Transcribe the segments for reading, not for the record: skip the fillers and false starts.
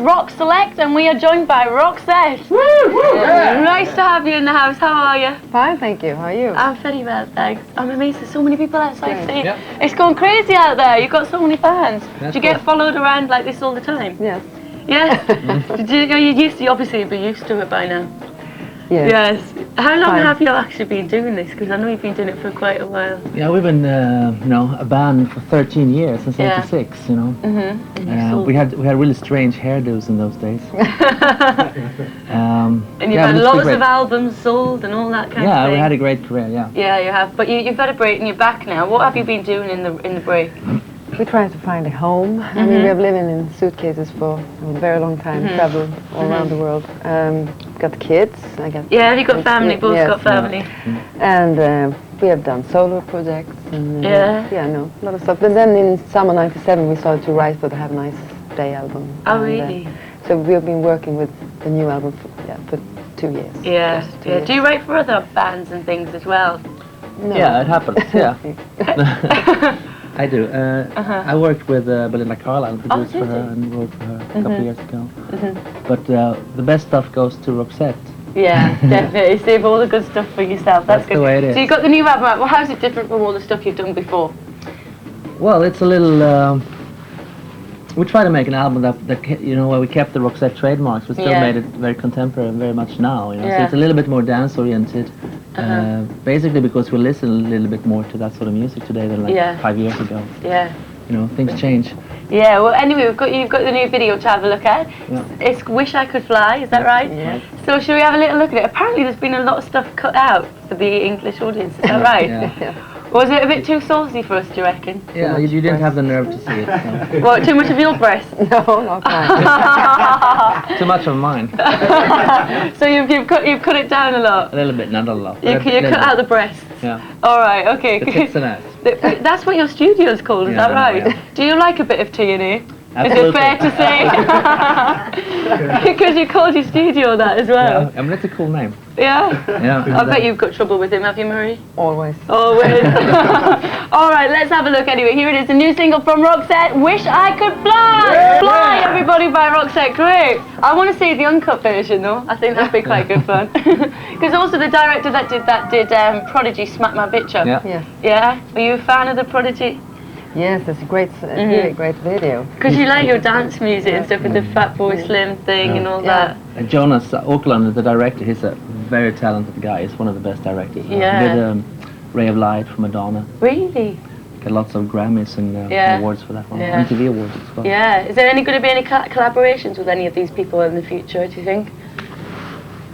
Rock Select, and we are joined by Roxette. Woo, woo, yeah. Nice to have you in the house. How are you? Fine, thank you. How are you? I'm very well, thanks. I'm amazed there's so many people outside. Great. Yep. It's going crazy out there. You've got so many fans. That's Do you get cool. followed around like this all the time? Yes. Yes. You're used to, obviously, be used to it by now. Yes. Yes. How long Fine. have you actually been doing this? Because I know you've been doing it for quite a while. Yeah, we've been, a band for 13 years, since Yeah. '86, you know. Mm-hmm. We had really strange hairdos in those days. And you've had lots of albums sold and all that kind of Yeah, thing. we had a great career, yeah. Yeah, you have. But you've had a break and you're back now. What have you been doing in the break? We try to find a home. I mean, we have living in suitcases for a very long time, traveled all around the world. Got kids. I got Yeah, you got family, both yes. got family. And we have done solo projects. And, a lot of stuff. But then in summer '97, we started to write for the Have a Nice Day album. Oh, And, really? So we've been working with the new album for 2 years. Yeah. Just 2 Yeah. years. Do you write for other bands and things as well? No. Yeah, it happens, yeah. I do. I worked with Belinda Carlisle, produced for did her you? and wrote for her a couple of years ago. But the best stuff goes to Roxette. Yeah, definitely. Save all the good stuff for yourself. That's good. the way it is. So you've got the new album out. Well, how's it different from all the stuff you've done before? Well, it's a little. We try to make an album that where we kept the Roxette trademarks, but still Yeah. made it very contemporary and very much now. You know, so Yeah. it's a little bit more dance oriented. Basically, because we listen a little bit more to that sort of music today than like Yeah. 5 years ago. Yeah. You know, things change. Yeah, well, anyway, you've got the new video to have a look at. Yeah. It's Wish I Could Fly, is that right? Yes. So shall we have a little look at it? Apparently there's been a lot of stuff cut out for the English audience, is that right? Yeah. Was it a bit too saucy for us, do you reckon? Yeah, you didn't have the nerve to see it. So. What, too much of your breast? No, not mine. Too much of mine. So you've cut it down a lot? A little bit, not a lot. You cut out the breasts? Yeah. Alright, okay. The tits and ass. That's what your studio's called, is Yeah, that right? yeah. Do you like a bit of T&E? Is it Absolutely. fair to say? Because you called your studio that as well. Yeah, I mean, that's a cool name. Yeah? Yeah. I bet you've got trouble with him, have you, Marie? Always. Always. Alright, let's have a look anyway. Here it is, a new single from Roxette, Wish I Could Fly! Fly, everybody, by Roxette. Great. I want to see the uncut version, though. I think that'd be quite good fun. Because also the director that did Prodigy Smack My Bitch Up. Yeah. Yes. Yeah? Are you a fan of the Prodigy? Yes, it's a great, really great video. Because you like your dance music and stuff with the Fat Boy Slim thing and all that. Jonas Åkerlund, the director, he's a very talented guy. He's one of the best directors. Yeah. Did Ray of Light for Madonna. Really? Got lots of Grammys and awards for that one. Yeah. MTV awards as well. Yeah. Is there going to be any collaborations with any of these people in the future, do you think?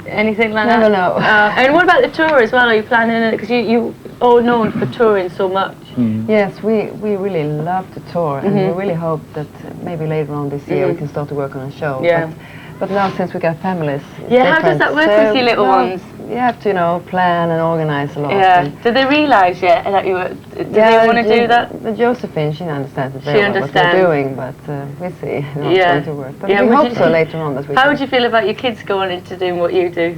Anything like that? Never know. And what about the tour as well? Are you planning it? Because you all known for touring so much. Yes, we really love to tour, and we really hope that maybe later on this year we can start to work on a show. Yeah. But now, since we got families, it's Yeah, how does different. that work with your little ones? You have to, plan and organize a lot. Yeah. and- Did they realise yet that you were? Did they want to do that? Josephine, she understands it She very well what understands. we're doing, but we see how Yeah. it's going to work. But Yeah, we would hope you- so later on that we How can. would you feel about your kids going into doing what you do?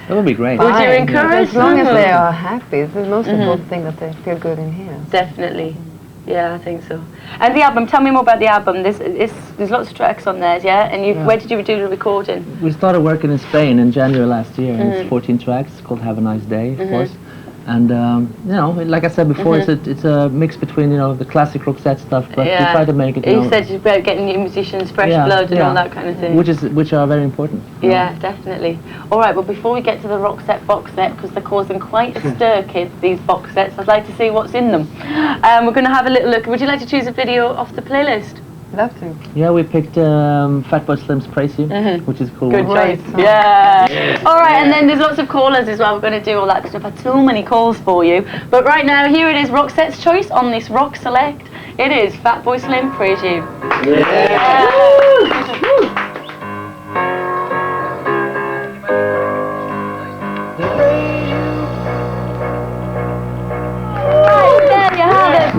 That would be great. Would you Fine. encourage As long them, as or- they are happy, it's the most important thing that they feel good in here. Definitely. Yeah, I think so. And the album, tell me more about the album. There's lots of tracks on there, yeah? And where did you do the recording? We started working in Spain in January last year, and it's 14 tracks. It's called Have a Nice Day, of course. And like I said before, it's a mix between the classic Roxette stuff, but we try to make it. You said about getting new musicians, fresh blood, and all that kind of thing. Which are very important. Yeah, definitely. All right, well, before we get to the Roxette box set, because they're causing quite a stir, kids, these box sets, I'd like to see what's in them. We're going to have a little look. Would you like to choose a video off the playlist? Love to. Yeah, we picked Fatboy Slim's Praise You, which is a cool. Good one. choice. Yeah. All right, and then there's lots of callers as well. We're going to do all that because I've had so many calls for you. But right now, here it is, Roxette's choice on this Rock Select. It is Fatboy Slim, Praise You. Yeah.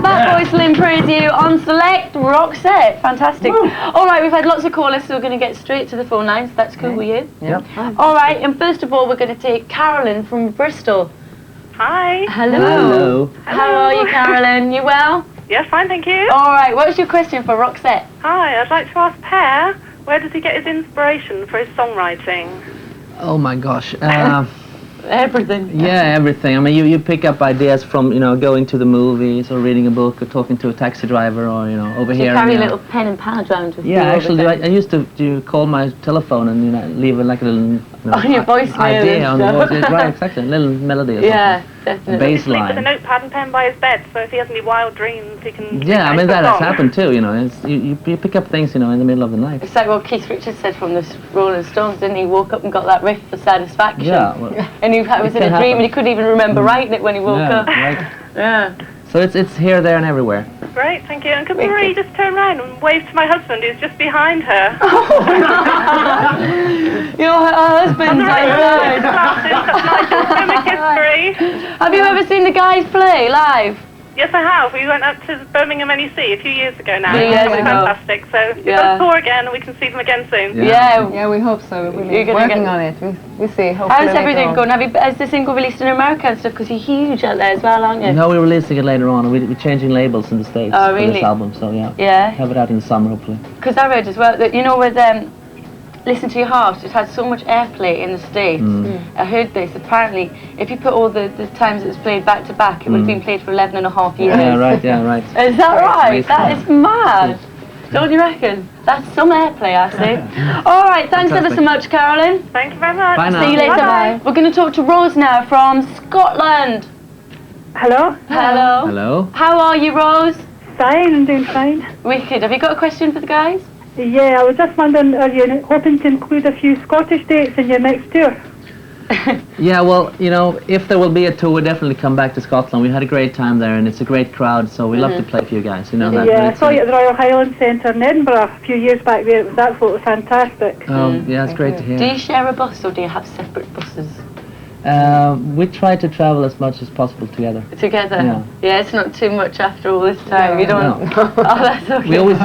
Fatboy Slim Praise You on Select Roxette. Fantastic. All right, we've had lots of callers, so we're going to get straight to the phone lines. That's cool with you? Yep. All right, and first of all, we're going to take Carolyn from Bristol. Hi. Hello. Hello. How are you, Carolyn? You well? Yes, fine, thank you. All right, what's your question for Roxette? Hi, I'd like to ask Per Where does he get his inspiration for his songwriting? Oh my gosh. Everything. Yeah, everything. I mean, you pick up ideas from, you know, going to the movies or reading a book or talking to a taxi driver or, you know, over Do you here. carry a little pen and pad around with you? Yeah, all the actually, time? I used to call my telephone and, you know, leave like a little On your voicemail idea and on the stuff. voice. Right, exactly. A little melody or Yeah, something. definitely. Bass Sleep with a line. notepad and pen by his bed, so if he has any wild dreams, he can... Yeah, I mean, recite that the has song. happened too, you know. You pick up things, you know, in the middle of the night. It's like what Keith Richards said from the Rolling Stones, didn't he? Woke up and got that riff for Satisfaction. Yeah. Well, And he was in a can dream and he happen. couldn't even remember writing it when he woke yeah, up. right. Yeah. So it's here, there, and everywhere. Great, thank you. And could Marie just turn around and wave to my husband, who's just behind her? Your husband's outside. Have you ever seen the guys play live? Yes, I have. We went up to Birmingham NEC a few years ago now. Few years It was ago. fantastic. So we've got a tour again, and we can see them again soon. Yeah. Yeah, we hope so. We're You're really gonna working get- on it. We see. Hopefully How's later everything on. going? Has the single released in America and stuff? Because you're huge out there as well, aren't you? No, we're releasing it later on. We're changing labels in the States Oh, for really? this album, so yeah. Yeah. Have it out in the summer, hopefully. Because I read as well that, you know, with Listen to Your Heart, it had so much airplay in the States. I heard this. Apparently, if you put all the times it was played back to back, it would have been played for 11 and a half years. Yeah, right, yeah, right. Is that right? Amazing. That is mad. Don't you reckon? That's some airplay, I see. All right, thanks ever so Fantastic. much, Carolyn. Thank you very much. Bye now. See you later. Bye-bye. We're going to talk to Rose now from Scotland. Hello? Hello. Hello? How are you, Rose? Fine, I'm doing fine. Wicked. Have you got a question for the guys? Yeah, I was just wondering, are you hoping to include a few Scottish dates in your next tour? Yeah, well, you know, if there will be a tour, we'll definitely come back to Scotland. We had a great time there, and it's a great crowd, so we love to play for you guys, you know that. Yeah, but I it's, saw you at the Royal Highland Centre in Edinburgh a few years back there. It was absolutely fantastic. Oh, yeah, it's great to hear. Do you share a bus or do you have separate buses? We try to travel as much as possible together. Together? Yeah. It's not too much after all this time. You don't... No. Oh, that's okay. We always...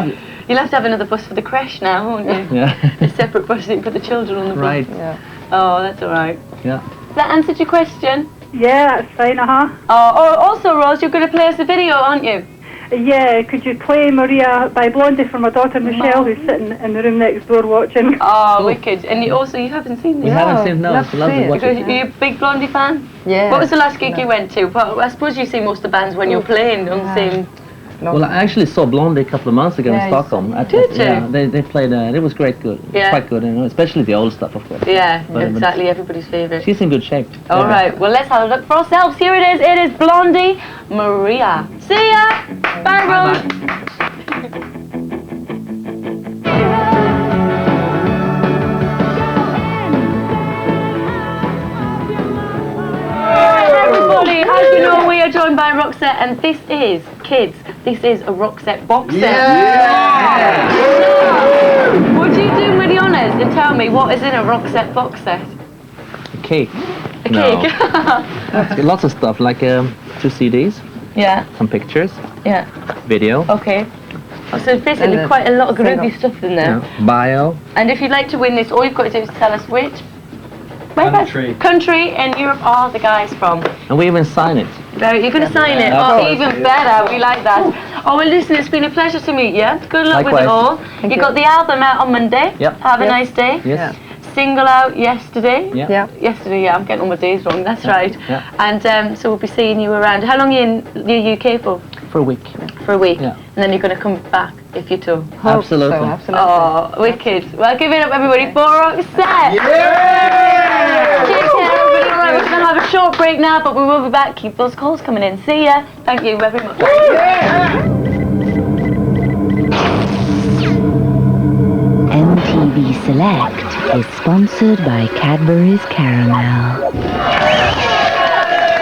You'll have to have another bus for the creche now, won't you? Yeah. A separate bus so you can put the children on the bus. Right. Yeah. Oh, that's all right. Yeah. Has that answered your question? Yeah, that's fine, Oh, also, Rose, you're going to play us a video, aren't you? Yeah, could you play Maria by Blondie for my daughter Michelle, who's sitting in the room next door watching? Oh, Cool. wicked. And you haven't seen We this? haven't seen, no, love it's to lovely see it. watching. Because you're a big Blondie fan? Yeah. What was the last gig you went to? Well, I suppose you see most of the bands when you're playing on the same... Well, I actually saw Blondie a couple of months ago Yeah, in Stockholm. Did you? Yeah, they played, it was great, good. Yeah. Quite good, you know, especially the old stuff, of course. Yeah, But- exactly, everybody's favourite. She's in good shape. All Yeah. right, well, let's have a look for ourselves. Here it is Blondie Maria. See ya! Bye, Rose. Everybody, as you know, we are joined by Roxette, and this is, kids, this is a Roxette box set. Would you do me the honours and tell me what is in a Roxette box set? A cake. A No. cake. It's got lots of stuff, like 2 CDs, Yeah, some pictures, yeah, video, okay. Oh, so there's basically And quite a lot of single. groovy stuff in there. bio. And if you'd like to win this, all you've got to do is tell us which country in Europe are the guys from. And we even sign it. Right, you're going to sign it. Of Oh, course. even better. We like that. Oh, well, listen, it's been a pleasure to meet you. Good luck with it Likewise. all. Thank You you. got the album out on Monday. Yep. Have a Yep. nice day. Yes. Single out yesterday. Yeah. Yeah. Yesterday, yeah, I'm getting all my days wrong. That's right. Yeah. And so we'll be seeing you around. How long are you in the UK for? For a week. For a week. Yeah. And then you're going to come back if you tour. Hope Absolutely. So, absolutely. Oh, wicked. Well, give it up, everybody, for Roxette. Cheers, everybody. All right, we're going to have a short break now, but we will be back. Keep those calls coming in. See ya. Thank you very much. Mtv Select is sponsored by Cadbury's Caramel.